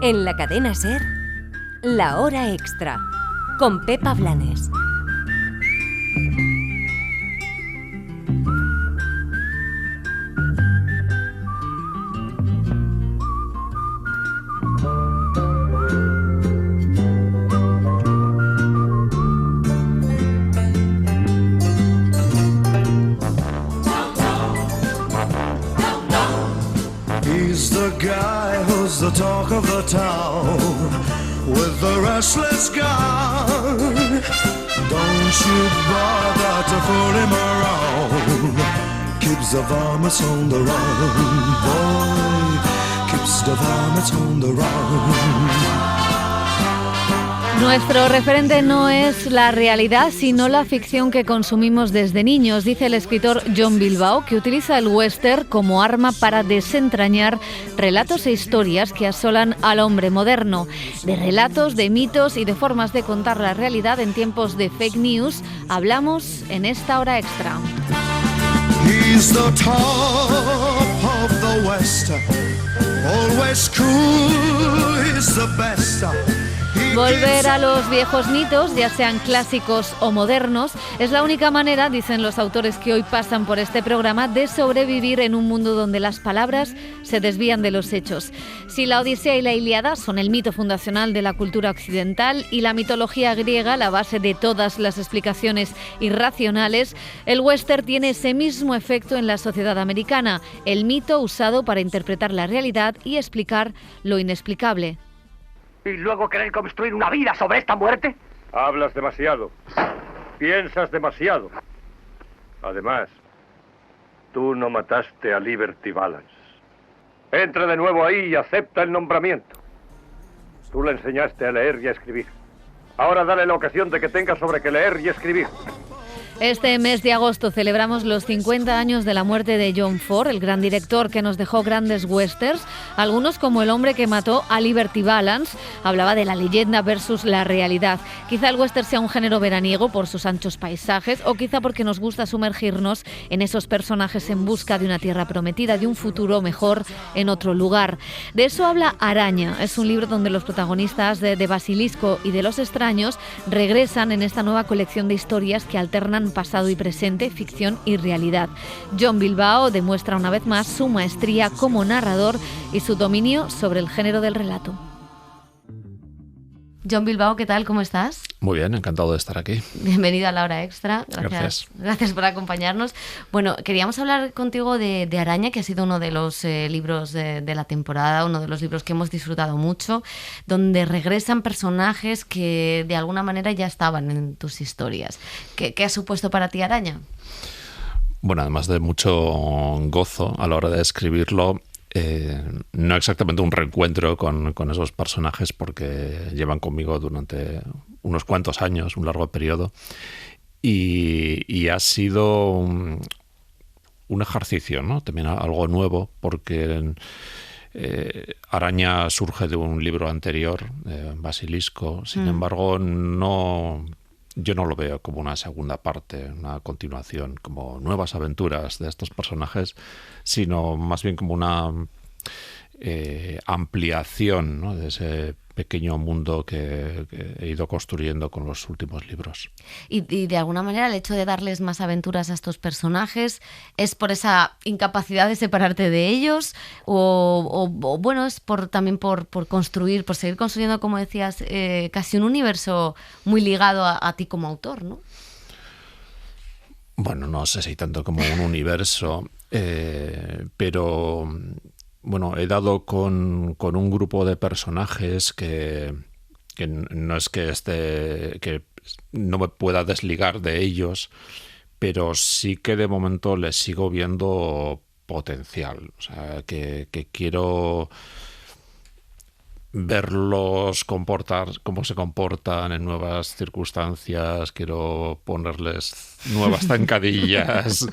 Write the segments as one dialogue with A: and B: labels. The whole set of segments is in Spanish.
A: En la cadena SER, La Hora Extra, con Pepa Blanes.
B: He's the guy who's the talk of the town with the restless gun. Don't you bother to fool him around. Keeps the varmints on the run, boy. Keeps the varmints on the run.
C: Nuestro referente no es la realidad, sino la ficción que consumimos desde niños, dice el escritor John Bilbao, que utiliza el western como arma para desentrañar relatos e historias que asolan al hombre moderno. De relatos, de mitos y de formas de contar la realidad en tiempos de fake news, hablamos en esta hora extra.
B: He's the top of the west, always cool, he's the best.
C: Volver a los viejos mitos, ya sean clásicos o modernos, es la única manera, dicen los autores que hoy pasan por este programa, de sobrevivir en un mundo donde las palabras se desvían de los hechos. Si la Odisea y la Ilíada son el mito fundacional de la cultura occidental y la mitología griega la base de todas las explicaciones irracionales, el western tiene ese mismo efecto en la sociedad americana, el mito usado para interpretar la realidad y explicar lo inexplicable.
D: ¿Y luego querer construir una vida sobre esta muerte?
E: Hablas demasiado. Piensas demasiado. Además, tú no mataste a Liberty Balance. Entra de nuevo ahí y acepta el nombramiento. Tú le enseñaste a leer y a escribir. Ahora dale la ocasión de que tenga sobre qué leer y escribir.
C: Este mes de agosto celebramos los 50 años de la muerte de John Ford, el gran director que nos dejó grandes westerns, algunos como El hombre que mató a Liberty Balance. Hablaba de la leyenda versus la realidad. Quizá el western sea un género veraniego por sus anchos paisajes o quizá porque nos gusta sumergirnos en esos personajes en busca de una tierra prometida, de un futuro mejor en otro lugar. De eso habla Araña. Es un libro donde los protagonistas de Basilisco y de Los extraños regresan en esta nueva colección de historias que alternan pasado y presente, ficción y realidad. John Bilbao demuestra una vez más su maestría como narrador y su dominio sobre el género del relato. John Bilbao, ¿qué tal? ¿Cómo estás?
F: Muy bien, encantado de estar aquí.
C: Bienvenido a La Hora Extra.
F: Gracias.
C: Gracias por acompañarnos. Bueno, queríamos hablar contigo de Araña, que ha sido uno de los libros de la temporada, uno de los libros que hemos disfrutado mucho, donde regresan personajes que de alguna manera ya estaban en tus historias. ¿Qué ha supuesto para ti Araña?
F: Bueno, además de mucho gozo a la hora de escribirlo, no exactamente un reencuentro con esos personajes porque llevan conmigo durante unos cuantos años, un largo periodo, y ha sido un ejercicio, ¿no? También algo nuevo porque Araña surge de un libro anterior, Basilisco. Sin embargo, yo no lo veo como una segunda parte, una continuación, como nuevas aventuras de estos personajes, sino más bien como una ampliación, ¿no?, de ese pequeño mundo que he ido construyendo con los últimos libros.
C: Y de alguna manera el hecho de darles más aventuras a estos personajes es por esa incapacidad de separarte de ellos o bueno, es también por construir, por seguir construyendo, como decías, casi un universo muy ligado a ti como autor, ¿no?
F: Bueno, no sé si tanto como un universo, pero bueno, he dado con un grupo de personajes que no es que no me pueda desligar de ellos, pero sí que de momento les sigo viendo potencial. O sea, que quiero verlos comportar, cómo se comportan en nuevas circunstancias, quiero ponerles nuevas zancadillas,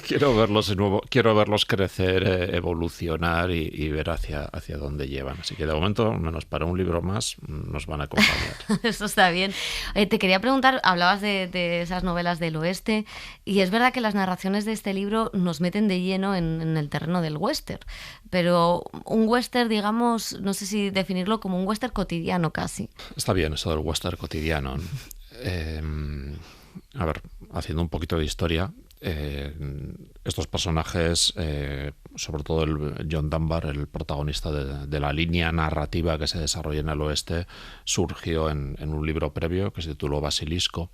F: quiero verlos crecer, evolucionar y ver hacia dónde llevan. Así que de momento, menos para un libro más, nos van a acompañar.
G: Eso está bien. Te quería preguntar, hablabas de esas novelas del oeste, y es verdad que las narraciones de este libro nos meten de lleno en el terreno del western, pero un western, digamos, no sé si definirlo como un western cotidiano casi.
F: Está bien eso del western cotidiano. A ver, haciendo un poquito de historia, estos personajes, sobre todo el John Dunbar, el protagonista de la línea narrativa que se desarrolla en el oeste, surgió en un libro previo que se tituló Basilisco,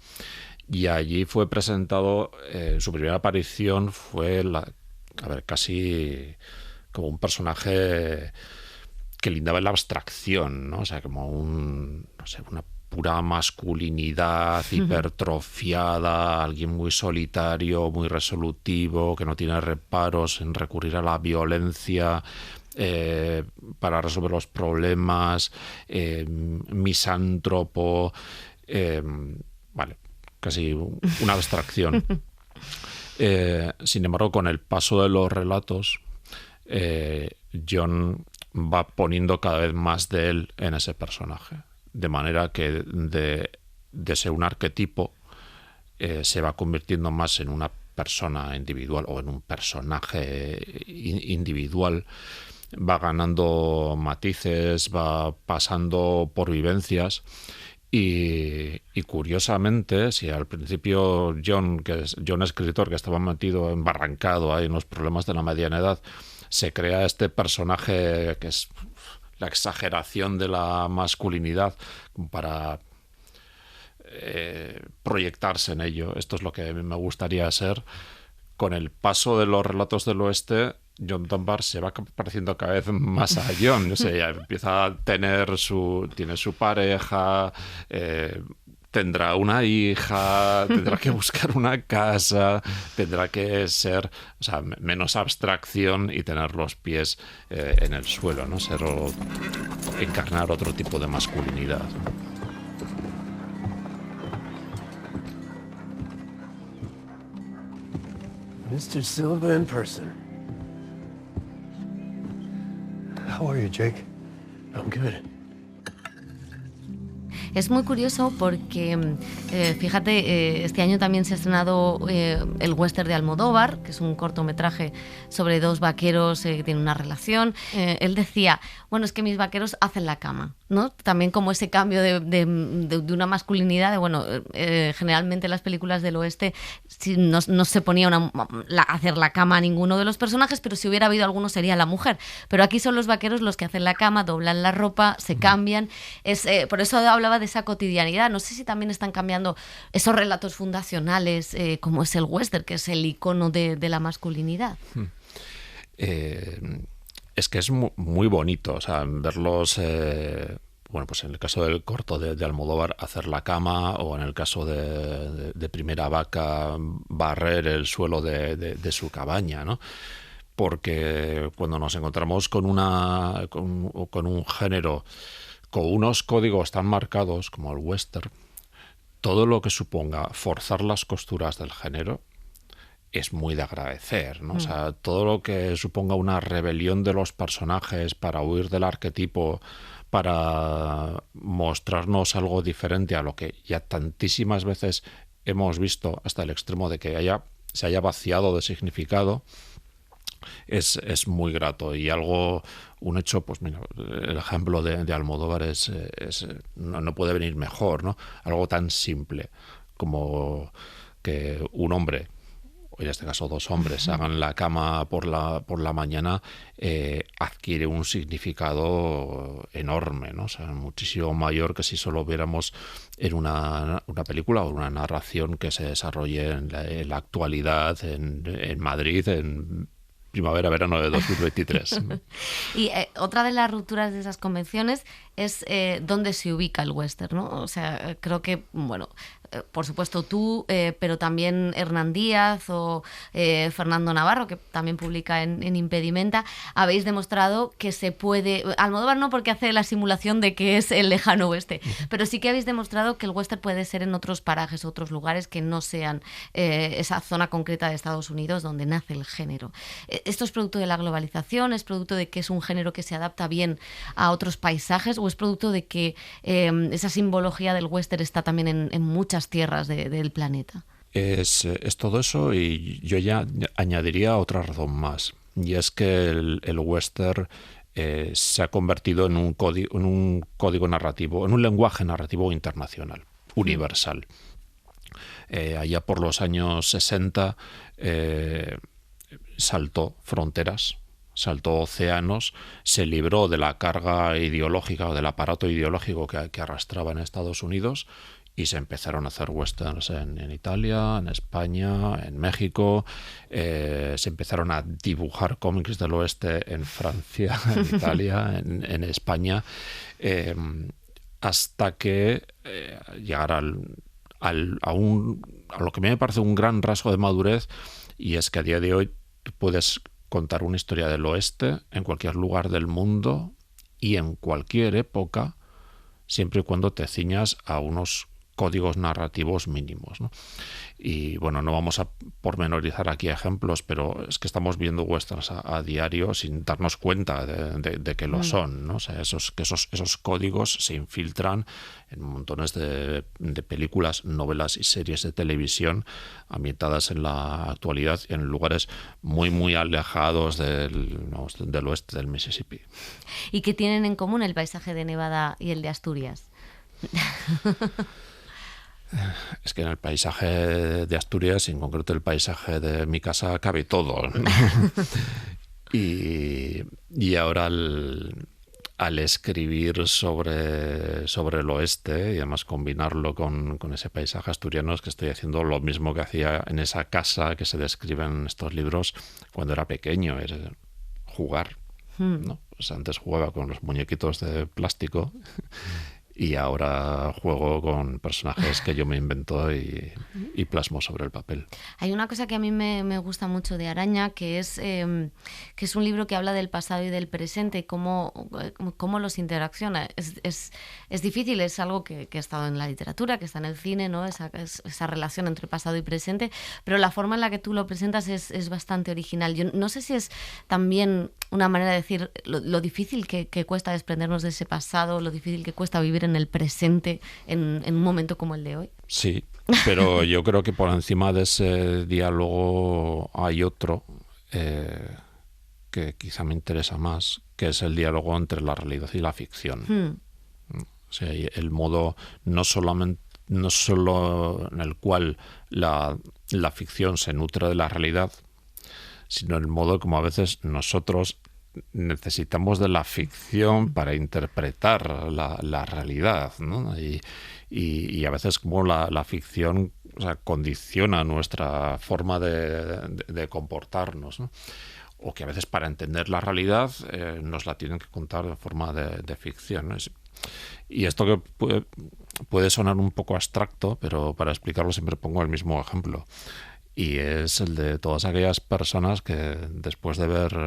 F: y allí fue presentado, su primera aparición fue casi como un personaje que lindaba en la abstracción, ¿no? O sea, como una pura masculinidad hipertrofiada, alguien muy solitario, muy resolutivo, que no tiene reparos en recurrir a la violencia para resolver los problemas, misántropo, casi una abstracción. Sin embargo, con el paso de los relatos, John va poniendo cada vez más de él en ese personaje. De manera que de ser un arquetipo se va convirtiendo más en una persona individual o en un personaje individual. Va ganando matices, va pasando por vivencias y curiosamente, si al principio John escritor, que estaba metido, embarrancado ahí en los problemas de la mediana edad, se crea este personaje que es la exageración de la masculinidad para proyectarse en ello. Esto es lo que me gustaría ser. Con el paso de los relatos del oeste, John Dunbar se va pareciendo cada vez más a John. O sea, ya empieza a tiene su pareja, tendrá una hija, tendrá que buscar una casa, tendrá que ser, o sea, menos abstracción y tener los pies en el suelo, ¿no? Encarnar otro tipo de masculinidad.
H: Mr. Silva in person. How are you, Jake? I'm good.
G: Es muy curioso porque, fíjate, este año también se ha estrenado el western de Almodóvar, que es un cortometraje sobre dos vaqueros que tienen una relación. Él decía, bueno, es que mis vaqueros hacen la cama, ¿no? También como ese cambio de una masculinidad, generalmente en las películas del oeste no se ponía hacer la cama a ninguno de los personajes, pero si hubiera habido alguno sería la mujer. Pero aquí son los vaqueros los que hacen la cama, doblan la ropa, se cambian. Por eso hablaba de esa cotidianidad. No sé si también están cambiando esos relatos fundacionales, como es el western, que es el icono de la masculinidad.
F: Es que es muy bonito, o sea, verlos, pues en el caso del corto de Almodóvar, hacer la cama, o en el caso de Primera Vaca, barrer el suelo de su cabaña, ¿no? Porque cuando nos encontramos con un género con unos códigos tan marcados como el western, todo lo que suponga forzar las costuras del género es muy de agradecer, ¿no? O sea, todo lo que suponga una rebelión de los personajes para huir del arquetipo, para mostrarnos algo diferente a lo que ya tantísimas veces hemos visto, hasta el extremo de que se haya vaciado de significado, es muy grato. Y un hecho, pues mira, el ejemplo de Almodóvar no puede venir mejor, ¿no? Algo tan simple como que un hombre, o en este caso dos hombres, hagan la cama por la mañana, adquiere un significado enorme, ¿no? O sea, muchísimo mayor que si solo viéramos en una película o una narración que se desarrolle en la actualidad, en Madrid, en primavera-verano de 2023.
G: Y otra de las rupturas de esas convenciones es dónde se ubica el western, ¿no? O sea, creo que, por supuesto tú, pero también Hernán Díaz o Fernando Navarro, que también publica en Impedimenta, habéis demostrado que se puede... Almodóvar no, porque hace la simulación de que es el lejano oeste, pero sí que habéis demostrado que el western puede ser en otros parajes, otros lugares que no sean esa zona concreta de Estados Unidos donde nace el género. ¿Esto es producto de la globalización? ¿Es producto de que es un género que se adapta bien a otros paisajes? ¿O es producto de que esa simbología del western está también en muchas tierras del planeta?
F: Es todo eso, y yo ya añadiría otra razón más, y es que el western se ha convertido en un código narrativo, en un lenguaje narrativo internacional, universal. Allá por los años 60 saltó fronteras, saltó océanos, se libró de la carga ideológica o del aparato ideológico que arrastraba en Estados Unidos, y se empezaron a hacer westerns en Italia, en España, en México. Se empezaron a dibujar cómics del oeste en Francia, en Italia, en España, hasta que llegar a lo que a mí me parece un gran rasgo de madurez, y es que a día de hoy tú puedes contar una historia del oeste en cualquier lugar del mundo y en cualquier época, siempre y cuando te ciñas a unos códigos narrativos mínimos, ¿no? Y bueno, no vamos a pormenorizar aquí ejemplos, pero es que estamos viendo westerns a diario sin darnos cuenta de que lo son, ¿no? O sea, esos códigos se infiltran en montones de películas, novelas y series de televisión ambientadas en la actualidad en lugares muy, muy alejados del oeste del Mississippi.
G: ¿Y qué tienen en común el paisaje de Nevada y el de Asturias?
F: Es que en el paisaje de Asturias, y en concreto el paisaje de mi casa, cabe todo, ¿no? y ahora al escribir sobre el oeste y además combinarlo con ese paisaje asturiano, es que estoy haciendo lo mismo que hacía en esa casa que se describe en estos libros cuando era pequeño, es jugar, ¿no? Pues antes jugaba con los muñequitos de plástico y ahora juego con personajes que yo me invento y plasmo sobre el papel.
G: Hay una cosa que a mí me gusta mucho de Araña, que es un libro que habla del pasado y del presente, cómo los interacciona. Es difícil, es algo que ha estado en la literatura, que está en el cine, ¿no? Esa relación entre pasado y presente, pero la forma en la que tú lo presentas es bastante original. Yo no sé si es también una manera de decir lo difícil que cuesta desprendernos de ese pasado, lo difícil que cuesta vivir en el presente en un momento como el de hoy.
F: Sí, pero yo creo que por encima de ese diálogo hay otro que quizá me interesa más, que es el diálogo entre la realidad y la ficción. O sea, el modo no solo en el cual la ficción se nutre de la realidad, sino el modo como a veces nosotros necesitamos de la ficción para interpretar la realidad, ¿no? Y a veces como la ficción, o sea, condiciona nuestra forma de comportarnos, ¿no? O que a veces para entender la realidad nos la tienen que contar de forma de ficción, ¿no? Y esto que puede sonar un poco abstracto, pero para explicarlo siempre pongo el mismo ejemplo. Y es el de todas aquellas personas que después de ver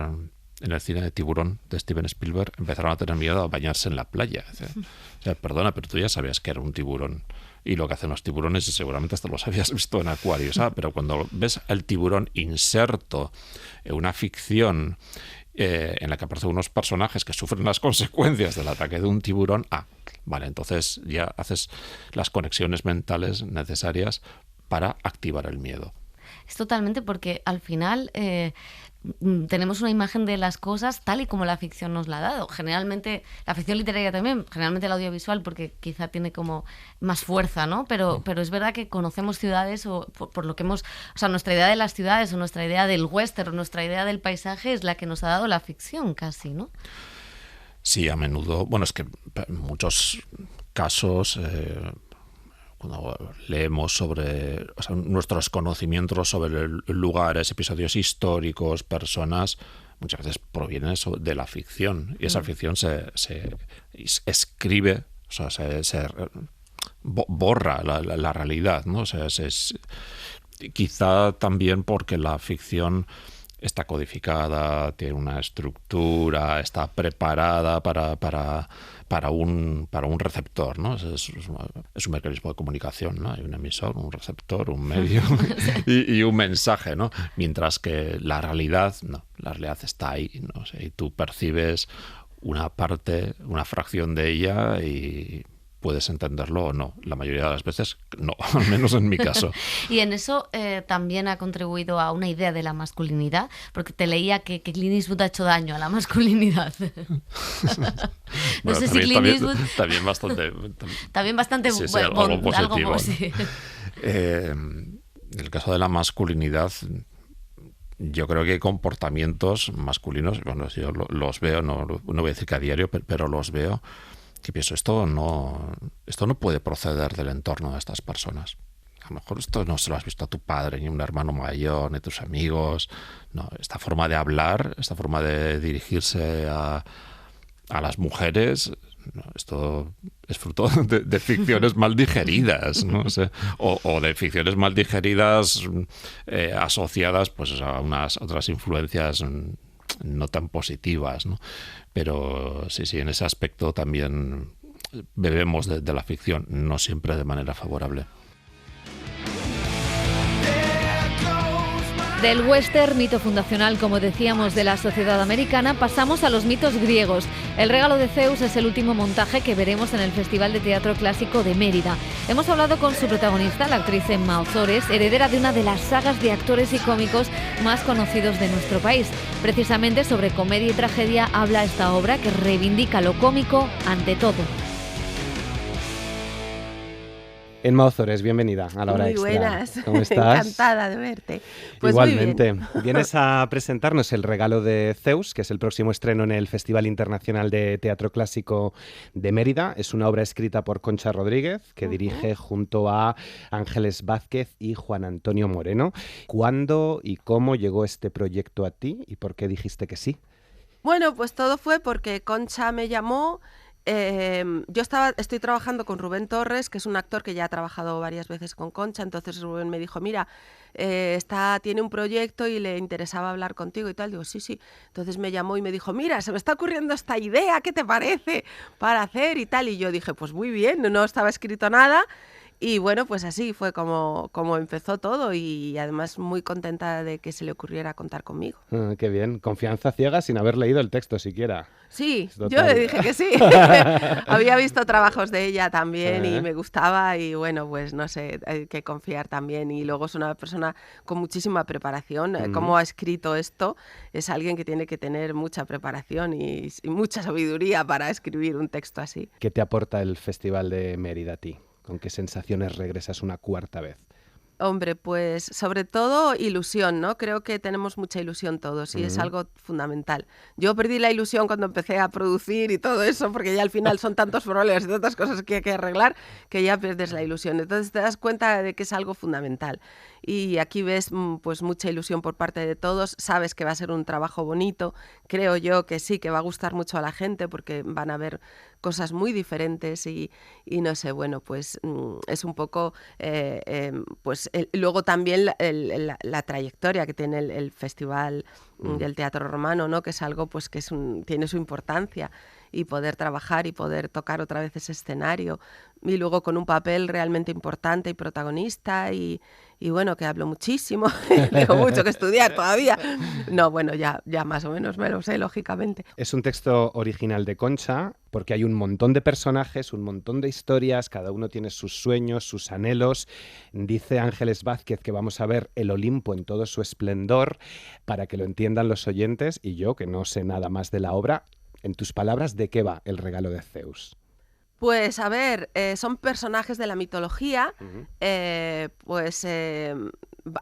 F: en el cine de Tiburón de Steven Spielberg empezaron a tener miedo a bañarse en la playa. O sea, perdona, pero tú ya sabías que era un tiburón y lo que hacen los tiburones, y seguramente hasta los habías visto en acuarios, ¿sabes? Pero cuando ves al tiburón inserto en una ficción en la que aparecen unos personajes que sufren las consecuencias del ataque de un tiburón, vale, entonces ya haces las conexiones mentales necesarias para activar el miedo.
G: Es totalmente, porque al final tenemos una imagen de las cosas tal y como la ficción nos la ha dado. Generalmente, la ficción literaria también, generalmente el audiovisual, porque quizá tiene como más fuerza, ¿no? Pero es verdad que conocemos ciudades, o por lo que hemos... O sea, nuestra idea de las ciudades, o nuestra idea del western, o nuestra idea del paisaje es la que nos ha dado la ficción casi, ¿no?
F: Sí, a menudo. Bueno, es que en muchos casos... cuando leemos sobre nuestros conocimientos sobre lugares, episodios históricos, personas, muchas veces provienen de la ficción. Y esa ficción se escribe, o sea, borra la realidad, ¿no? O sea, quizá también porque la ficción está codificada, tiene una estructura, está preparada para un receptor, ¿no? Es un mecanismo de comunicación, ¿no? Hay un emisor, un receptor, un medio y un mensaje, ¿no? Mientras que la realidad, no, la realidad está ahí, ¿no? O sea, y tú percibes una parte, una fracción de ella y puedes entenderlo o no. La mayoría de las veces no, al menos en mi caso.
G: Y en eso también ha contribuido a una idea de la masculinidad, porque te leía que Clint Eastwood ha hecho daño a la masculinidad. No sé si Clint Eastwood...
F: También bastante...
G: También bastante
F: sí, algo positivo.
G: Sí.
F: En el caso de la masculinidad, yo creo que hay comportamientos masculinos, bueno, yo los veo, no voy a decir que a diario, pero los veo, que pienso, esto no puede proceder del entorno de estas personas. A lo mejor esto no se lo has visto a tu padre, ni a un hermano mayor, ni a tus amigos. No, esta forma de hablar, esta forma de dirigirse a las mujeres, no, esto es fruto de ficciones mal digeridas, ¿no? O de ficciones mal digeridas asociadas pues, a unas otras influencias no tan positivas, ¿no? Pero sí, en ese aspecto también bebemos de la ficción, no siempre de manera favorable.
C: Del western, mito fundacional, como decíamos, de la sociedad americana, pasamos a los mitos griegos. El regalo de Zeus es el último montaje que veremos en el Festival de Teatro Clásico de Mérida. Hemos hablado con su protagonista, la actriz Emma Ozores, heredera de una de las sagas de actores y cómicos más conocidos de nuestro país. Precisamente sobre comedia y tragedia habla esta obra que reivindica lo cómico ante todo.
I: Emma Ozores, bienvenida a La Hora Extra.
J: Muy buenas.
I: ¿Cómo estás?
J: Encantada de verte. Pues
I: igualmente.
J: Muy bien.
I: Vienes a presentarnos El regalo de Zeus, que es el próximo estreno en el Festival Internacional de Teatro Clásico de Mérida. Es una obra escrita por Concha Rodríguez, que dirige junto a Ángeles Vázquez y Juan Antonio Moreno. ¿Cuándo y cómo llegó este proyecto a ti y por qué dijiste que sí?
J: Bueno, pues todo fue porque Concha me llamó. Yo estoy trabajando con Rubén Torres, que es un actor que ya ha trabajado varias veces con Concha. Entonces Rubén me dijo, mira, tiene un proyecto y le interesaba hablar contigo y tal. Digo, sí. Entonces me llamó y me dijo, mira, se me está ocurriendo esta idea, ¿qué te parece para hacer y tal? Y yo dije, pues muy bien, no estaba escrito nada. Y bueno, pues así fue como empezó todo, y además muy contenta de que se le ocurriera contar conmigo.
I: Qué bien, confianza ciega sin haber leído el texto siquiera.
J: Sí, yo le dije que sí. Había visto trabajos de ella también y me gustaba, y bueno, pues no sé, hay que confiar también. Y luego es una persona con muchísima preparación. Cómo ha escrito esto, es alguien que tiene que tener mucha preparación y mucha sabiduría para escribir un texto así.
I: ¿Qué te aporta el Festival de Mérida a ti? ¿Con qué sensaciones regresas una cuarta vez?
J: Hombre, pues sobre todo ilusión, ¿no? Creo que tenemos mucha ilusión todos y es algo fundamental. Yo perdí la ilusión cuando empecé a producir y todo eso, porque ya al final son tantos problemas y tantas cosas que hay que arreglar que ya pierdes la ilusión. Entonces te das cuenta de que es algo fundamental. Y aquí ves pues mucha ilusión por parte de todos. Sabes que va a ser un trabajo bonito. Creo yo que sí, que va a gustar mucho a la gente porque van a ver cosas muy diferentes y no sé, bueno, pues es un poco pues luego también la trayectoria que tiene el Festival del Teatro Romano, ¿no? Que es algo pues que tiene su importancia, y poder trabajar y poder tocar otra vez ese escenario, y luego con un papel realmente importante y protagonista, y bueno, que hablo muchísimo, tengo mucho que estudiar todavía. No, bueno, ya más o menos me lo sé, lógicamente.
I: Es un texto original de Concha, porque hay un montón de personajes, un montón de historias, cada uno tiene sus sueños, sus anhelos. Dice Ángeles Vázquez que vamos a ver el Olimpo en todo su esplendor, para que lo entiendan los oyentes, y yo, que no sé nada más de la obra. En tus palabras, ¿de qué va el regalo de Zeus?
J: Pues a ver, son personajes de la mitología,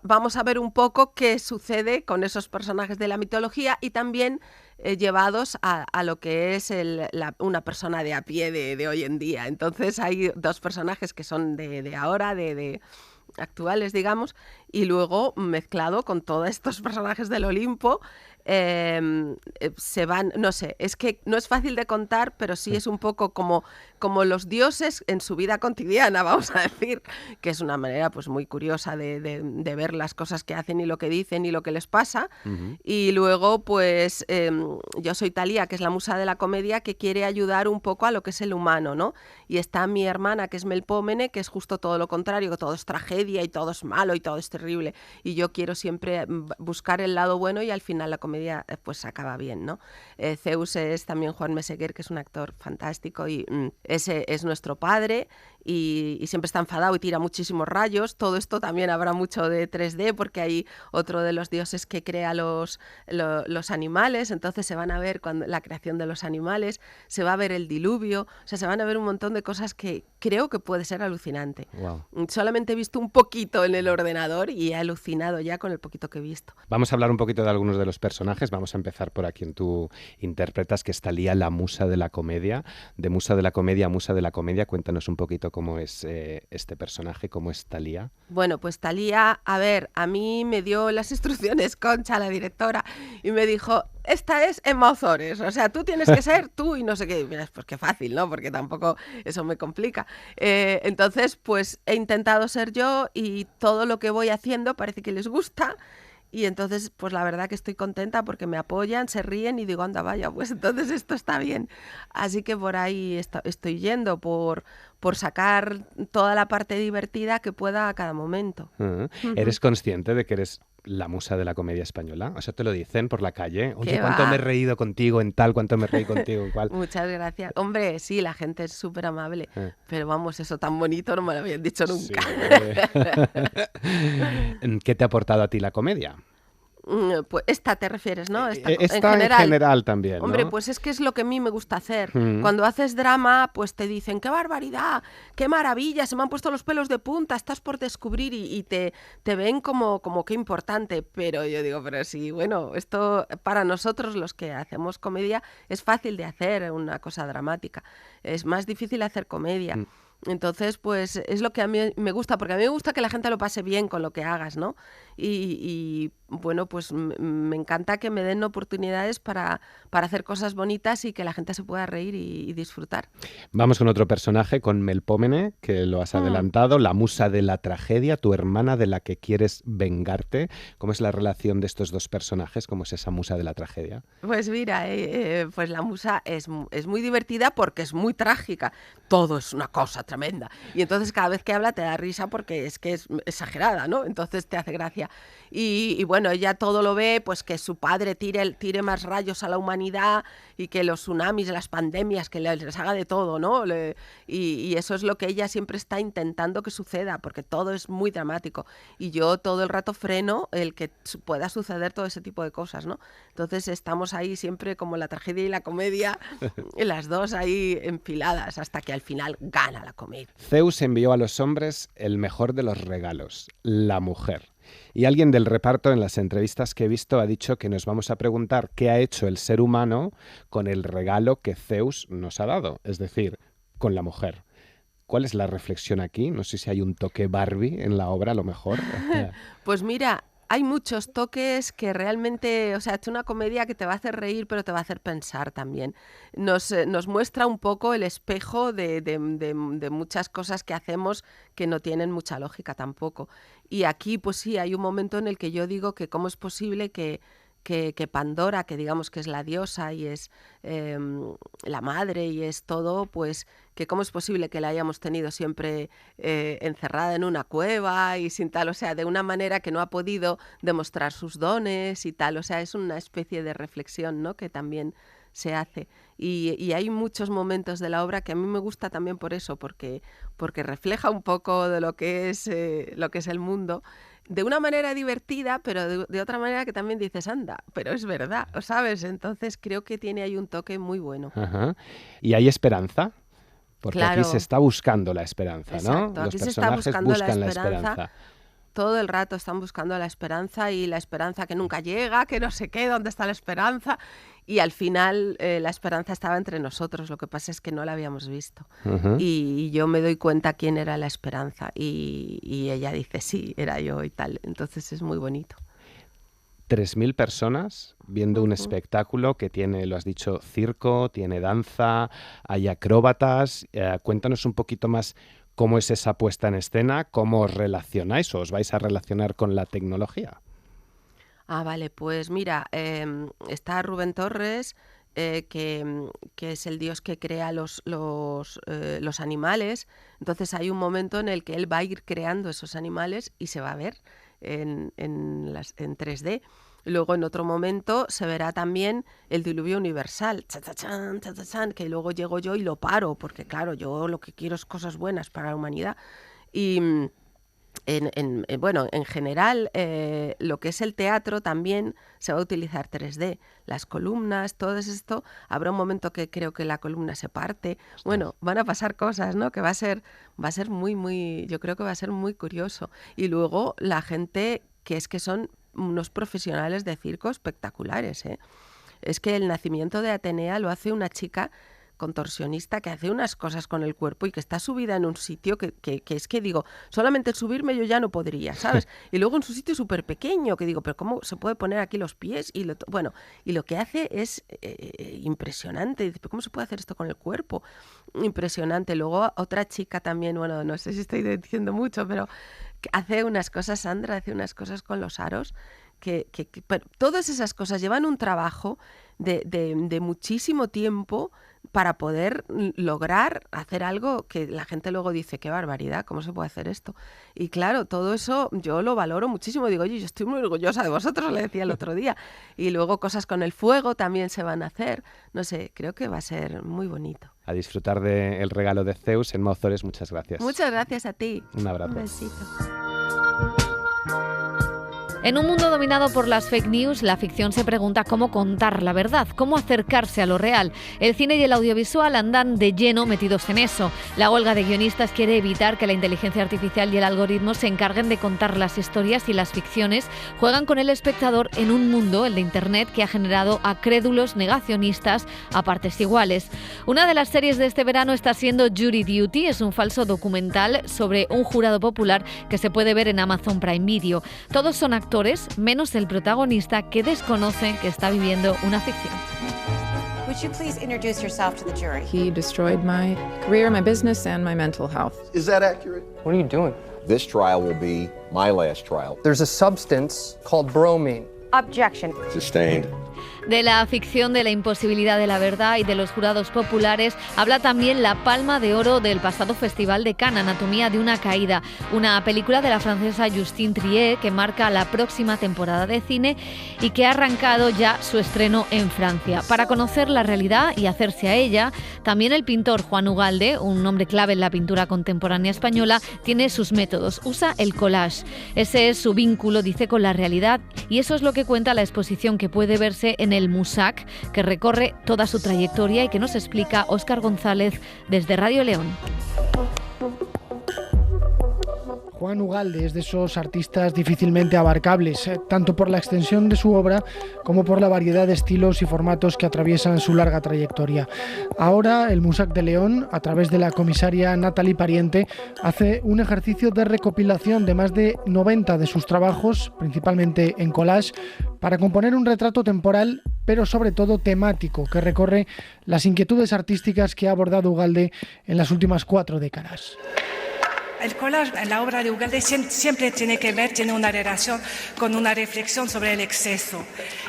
J: vamos a ver un poco qué sucede con esos personajes de la mitología, y también llevados a lo que es una persona de a pie de hoy en día. Entonces hay dos personajes que son de ahora, de actuales, digamos, y luego mezclado con todos estos personajes del Olimpo. Se van, no sé, es que no es fácil de contar, pero sí es un poco como los dioses en su vida cotidiana, vamos a decir, que es una manera pues muy curiosa de ver las cosas que hacen y lo que dicen y lo que les pasa. Y luego pues yo soy Thalía, que es la musa de la comedia, que quiere ayudar un poco a lo que es el humano, ¿no? Y está mi hermana, que es Melpómene, que es justo todo lo contrario, que todo es tragedia y todo es malo y todo es terrible, y yo quiero siempre buscar el lado bueno y al final la comedia pues acaba bien, ¿no? Zeus es también Juan Meseguer, que es un actor fantástico, y ese es nuestro padre, y siempre está enfadado y tira muchísimos rayos. Todo esto también habrá mucho de 3D, porque hay otro de los dioses que crea los animales, entonces se van a ver la creación de los animales, se va a ver el diluvio, o sea, se van a ver un montón de cosas que creo que puede ser alucinante.
I: Wow.
J: Solamente he visto un poquito en el ordenador y he alucinado ya con el poquito que he visto.
I: Vamos a hablar un poquito de algunos de los personajes. Vamos a empezar por a quien tú interpretas, que es Thalía, la musa de la comedia. De musa de la comedia a musa de la comedia, cuéntanos un poquito cómo es este personaje, cómo es Thalía.
J: Bueno, pues Thalía, a ver, a mí me dio las instrucciones Concha, la directora, y me dijo, esta es Emma Ozores, o sea, tú tienes que ser tú y no sé qué. Mira, pues qué fácil, ¿no? Porque tampoco eso me complica. Entonces, pues he intentado ser yo y todo lo que voy haciendo parece que les gusta. Y entonces, pues la verdad que estoy contenta porque me apoyan, se ríen y digo, anda, vaya, pues entonces esto está bien. Así que por ahí estoy yendo, por sacar toda la parte divertida que pueda a cada momento.
I: ¿Eres consciente de que eres la musa de la comedia española? O sea, te lo dicen por la calle. Oye,
J: ¿Qué
I: ¿cuánto
J: va?
I: me he reído contigo en tal? ¿Cuánto me reí contigo en cual?
J: Muchas gracias. Hombre, sí, la gente es súper amable, pero vamos, eso tan bonito no me lo habían dicho nunca.
I: Sí. ¿Qué te ha aportado a ti la comedia?
J: Pues esta te refieres, ¿no?
I: Esta en general también, ¿no?
J: Hombre, pues es que es lo que a mí me gusta hacer. Cuando haces drama, pues te dicen, ¡qué barbaridad! ¡Qué maravilla! Se me han puesto los pelos de punta, estás por descubrir, y te ven como qué importante. Pero yo digo, pero sí, bueno, esto para nosotros los que hacemos comedia es fácil de hacer una cosa dramática. Es más difícil hacer comedia. Entonces, pues es lo que a mí me gusta, porque a mí me gusta que la gente lo pase bien con lo que hagas, ¿no? Y bueno, pues me encanta que me den oportunidades para hacer cosas bonitas y que la gente se pueda reír y disfrutar.
I: Vamos con otro personaje, con Melpómene, que lo has adelantado, la musa de la tragedia, tu hermana de la que quieres vengarte. ¿Cómo es la relación de estos dos personajes? ¿Cómo es esa musa de la tragedia?
J: Pues mira, pues la musa es muy divertida porque es muy trágica. Todo es una cosa tremenda. Y entonces cada vez que habla te da risa porque es que es exagerada, ¿no? Entonces te hace gracia. Y bueno, ella todo lo ve, pues que su padre tire más rayos a la humanidad y que los tsunamis, las pandemias, que les haga de todo, ¿no? Y eso es lo que ella siempre está intentando que suceda, porque todo es muy dramático. Y yo todo el rato freno el que pueda suceder todo ese tipo de cosas, ¿no? Entonces estamos ahí siempre como la tragedia y la comedia, las dos ahí enfiladas, hasta que al final gana la comedia.
I: Zeus envió a los hombres el mejor de los regalos, la mujer. Y alguien del reparto en las entrevistas que he visto ha dicho que nos vamos a preguntar qué ha hecho el ser humano con el regalo que Zeus nos ha dado, es decir, con la mujer. ¿Cuál es la reflexión aquí? No sé si hay un toque Barbie en la obra, a lo mejor.
J: Pues mira, hay muchos toques que realmente, o sea, es una comedia que te va a hacer reír, pero te va a hacer pensar también. Nos muestra un poco el espejo de muchas cosas que hacemos que no tienen mucha lógica tampoco. Y aquí, pues sí, hay un momento en el que yo digo que cómo es posible que Pandora, que digamos que es la diosa y es la madre y es todo, pues que cómo es posible que la hayamos tenido siempre encerrada en una cueva y sin tal, o sea, de una manera que no ha podido demostrar sus dones y tal, o sea, es una especie de reflexión, ¿no?, que también se hace. Y hay muchos momentos de la obra que a mí me gusta también por eso, porque refleja un poco de lo que es el mundo, de una manera divertida, pero de otra manera que también dices, anda, pero es verdad, ¿sabes? Entonces creo que tiene ahí un toque muy bueno.
I: Ajá. ¿Y hay esperanza? Porque
J: claro.
I: Aquí se está buscando la esperanza, ¿no?
J: Exacto,
I: Los
J: aquí se está
I: personajes
J: buscando
I: buscan
J: la esperanza. todo el rato están buscando la esperanza y la esperanza que nunca llega, que no sé qué, ¿dónde está la esperanza? Y al final la esperanza estaba entre nosotros, lo que pasa es que no la habíamos visto. Y yo me doy cuenta quién era la esperanza y ella dice, sí, era yo y tal. Entonces es muy bonito.
I: 3.000 personas viendo un espectáculo que tiene, lo has dicho, circo, tiene danza, hay acróbatas. Cuéntanos un poquito más cómo es esa puesta en escena, cómo os relacionáis o os vais a relacionar con la tecnología.
J: Vale, pues mira, está Rubén Torres, que es el dios que crea los animales. Entonces hay un momento en el que él va a ir creando esos animales y se va a ver en 3D. Luego en otro momento se verá también el diluvio universal, que luego llego yo y lo paro, porque claro, yo lo que quiero es cosas buenas para la humanidad. Y en general, lo que es el teatro también se va a utilizar 3D. Las columnas, todo esto, habrá un momento que creo que la columna se parte. Bueno, van a pasar cosas, ¿no? Que va a ser muy, yo creo que va a ser muy curioso. Y luego la gente que son unos profesionales de circo espectaculares, ¿eh? Es que el nacimiento de Atenea lo hace una chica contorsionista que hace unas cosas con el cuerpo y que está subida en un sitio que es que digo, solamente subirme yo ya no podría, ¿sabes? Y luego en su sitio súper pequeño, que digo, pero ¿cómo se puede poner aquí los pies? Y lo que hace es impresionante. Dice, ¿pero cómo se puede hacer esto con el cuerpo? Impresionante. Luego otra chica también, bueno, no sé si estoy diciendo mucho, pero hace unas cosas, Sandra hace unas cosas con los aros pero todas esas cosas llevan un trabajo de muchísimo tiempo para poder lograr hacer algo que la gente luego dice, qué barbaridad, ¿cómo se puede hacer esto? Y claro, todo eso yo lo valoro muchísimo. Digo, oye, yo estoy muy orgullosa de vosotros, le decía el otro día. Y luego cosas con el fuego también se van a hacer. No sé, creo que va a ser muy bonito.
I: A disfrutar del regalo de Zeus en Ozores. Muchas gracias.
J: Muchas gracias a ti.
I: Un abrazo.
J: Un besito.
C: En un mundo dominado por las fake news, la ficción se pregunta cómo contar la verdad, cómo acercarse a lo real. El cine y el audiovisual andan de lleno metidos en eso. La huelga de guionistas quiere evitar que la inteligencia artificial y el algoritmo se encarguen de contar las historias, y las ficciones juegan con el espectador en un mundo, el de Internet, que ha generado a crédulos negacionistas a partes iguales. Una de las series de este verano está siendo Jury Duty. Es un falso documental sobre un jurado popular que se puede ver en Amazon Prime Video. Todos son actores, menos el protagonista, que desconoce que está viviendo una ficción.
K: Would you please introduce yourself to the jury?
L: He destroyed my career, my business, and my mental health.
M: Is that accurate?
N: What are you doing?
M: This trial will be my last trial.
N: There's a substance called bromine.
K: Objection.
M: Sustained.
C: De la ficción, de la imposibilidad de la verdad y de los jurados populares habla también la Palma de Oro del pasado Festival de Cannes, Anatomía de una caída, una película de la francesa Justine Triet que marca la próxima temporada de cine y que ha arrancado ya su estreno en Francia. Para conocer la realidad y hacerse a ella, también el pintor Juan Ugalde, un nombre clave en la pintura contemporánea española, tiene sus métodos, usa el collage. Ese es su vínculo, dice, con la realidad, y eso es lo que cuenta la exposición que puede verse en el Musac, que recorre toda su trayectoria y que nos explica Óscar González desde Radio León.
O: Juan Ugalde es de esos artistas difícilmente abarcables, tanto por la extensión de su obra como por la variedad de estilos y formatos que atraviesan su larga trayectoria. Ahora, el Musac de León, a través de la comisaria Natalie Pariente, hace un ejercicio de recopilación de más de 90 de sus trabajos, principalmente en collage, para componer un retrato temporal, pero sobre todo temático, que recorre las inquietudes artísticas que ha abordado Ugalde en las últimas 4 décadas.
P: El collage, la obra de Ugalde siempre tiene una relación con una reflexión sobre el exceso,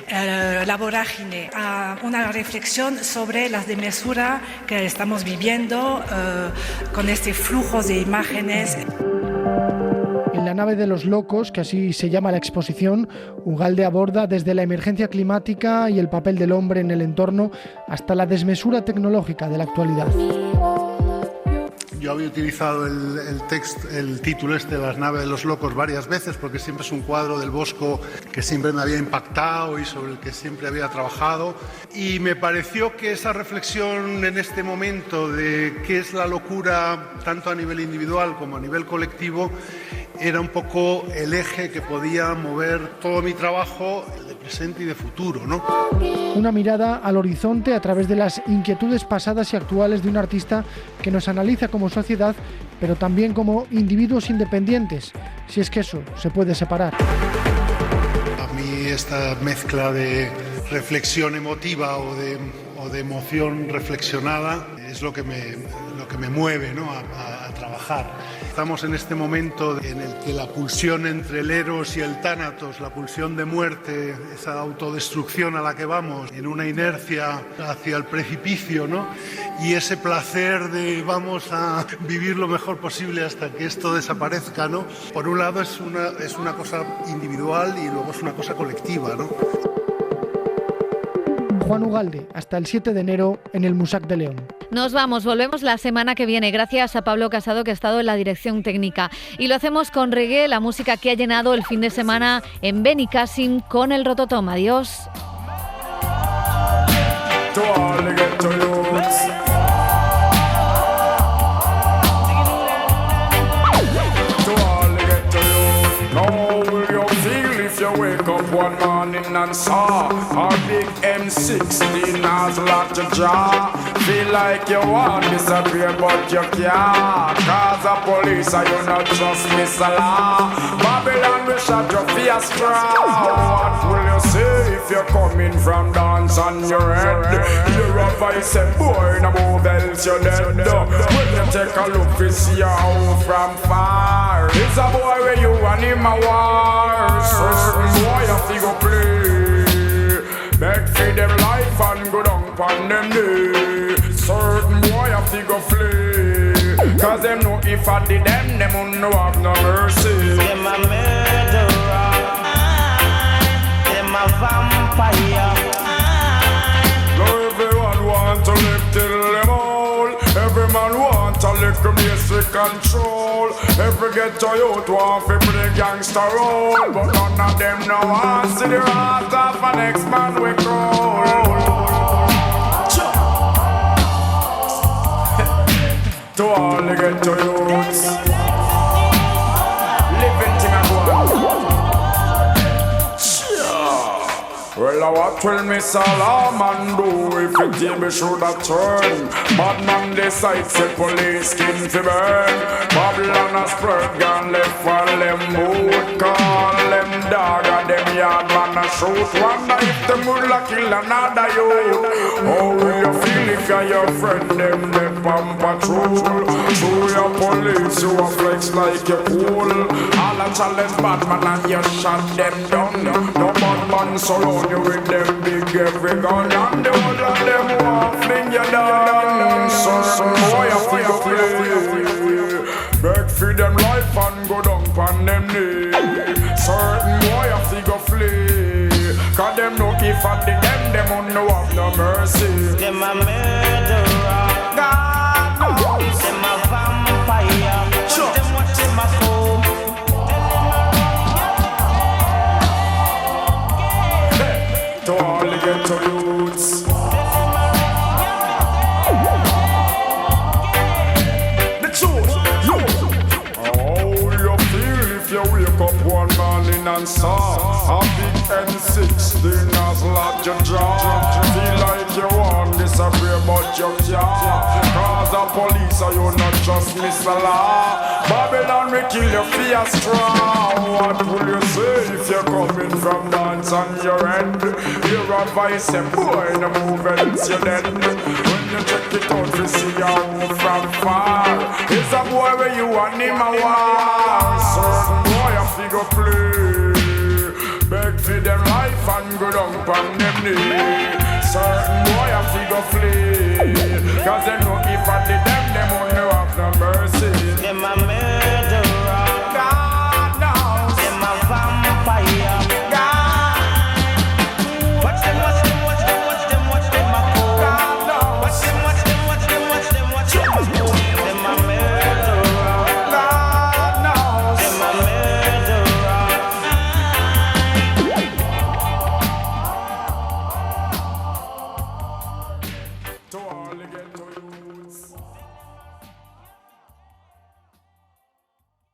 P: la vorágine, una reflexión sobre la desmesura que estamos viviendo con este flujo de imágenes.
O: En la nave de los locos, que así se llama la exposición, Ugalde aborda desde la emergencia climática y el papel del hombre en el entorno hasta la desmesura tecnológica de la actualidad.
Q: Yo había utilizado el título de las naves de los locos varias veces porque siempre es un cuadro del Bosco que siempre me había impactado y sobre el que siempre había trabajado, y me pareció que esa reflexión en este momento de qué es la locura tanto a nivel individual como a nivel colectivo era un poco el eje que podía mover todo mi trabajo de presente y de futuro, ¿no?
O: Una mirada al horizonte a través de las inquietudes pasadas y actuales de un artista que nos analiza como sociedad, pero también como individuos independientes, si es que eso se puede separar.
Q: A mí esta mezcla de reflexión emotiva o de emoción reflexionada es lo que me mueve, ¿no? a trabajar. Estamos en este momento en el que la pulsión entre el Eros y el Tánatos, la pulsión de muerte, esa autodestrucción a la que vamos, en una inercia hacia el precipicio, ¿no? Y ese placer de vamos a vivir lo mejor posible hasta que esto desaparezca, ¿no? Por un lado es una cosa individual y luego es una cosa colectiva, ¿no?
O: Juan Ugalde, hasta el 7 de enero en el Musac de León.
C: Nos vamos, volvemos la semana que viene, gracias a Pablo Casado, que ha estado en la dirección técnica. Y lo hacemos con reggae, la música que ha llenado el fin de semana en Benicàssim con el Rototom. Adiós.
R: Wake up one morning and saw our big M16 has locked your jaw. Feel like you want to disappear but you can't, cause the police are you not trust Miss Allah. Babylon will shut your face straw. What will you say if you're coming from dance on your head? You're a voice and boy no move else you're dead. When you take a look you see your home from far. It's a boy where you and him a war. Certain boy have to go play. Beg for them life and go down on them knee. Certain boy have to go flee. Cause them know if I did them won't no have no mercy. Them a murderer, them a vampire. Now everyone want to live till them all. Every man want a little basic control. Every ghetto youth want to play gangster role. But none of them now want to see the heart of an ex-man we call. To all the ghetto youths, living thing a go. Well, what will Miss Salaman do if the table should have turned? Bad man decides the police skin to burn. Babylon has spread gun left for them boot. Call them dog and them yard man a shoot. Wonder if them will kill another youth. How will you feel if you're your friend them on patrol? Through your police you a flex like you're cool. All a challenge bad man and you shot them down. No bad man surround you with them big every gun. And the whole of them want fling you down. So boy have to go play. Beg for them life and go down on them knee. Certain boy have to go flee. Cause them know if I did them won't no have no mercy. Them a murderer, God knows. Them a vampire, sure. Them what them a fool. Hey, to all the ghetto youths. The truth, how you feel if you wake up one morning and saw a big M16 has locked your jaw? Feel like you want disappear but you can't, cause the police are you not just Miss Allah. Babylon will kill you for your straw. What will you say if you're coming from dance on your end? You're a vice and boy no move else you're dead. When you check it out you see your home from far. It's a boy where you and him a war. Certain boy have to go play. Beg for them life and go down on them knee. Certain boy have to go flee. Cause they know if I did them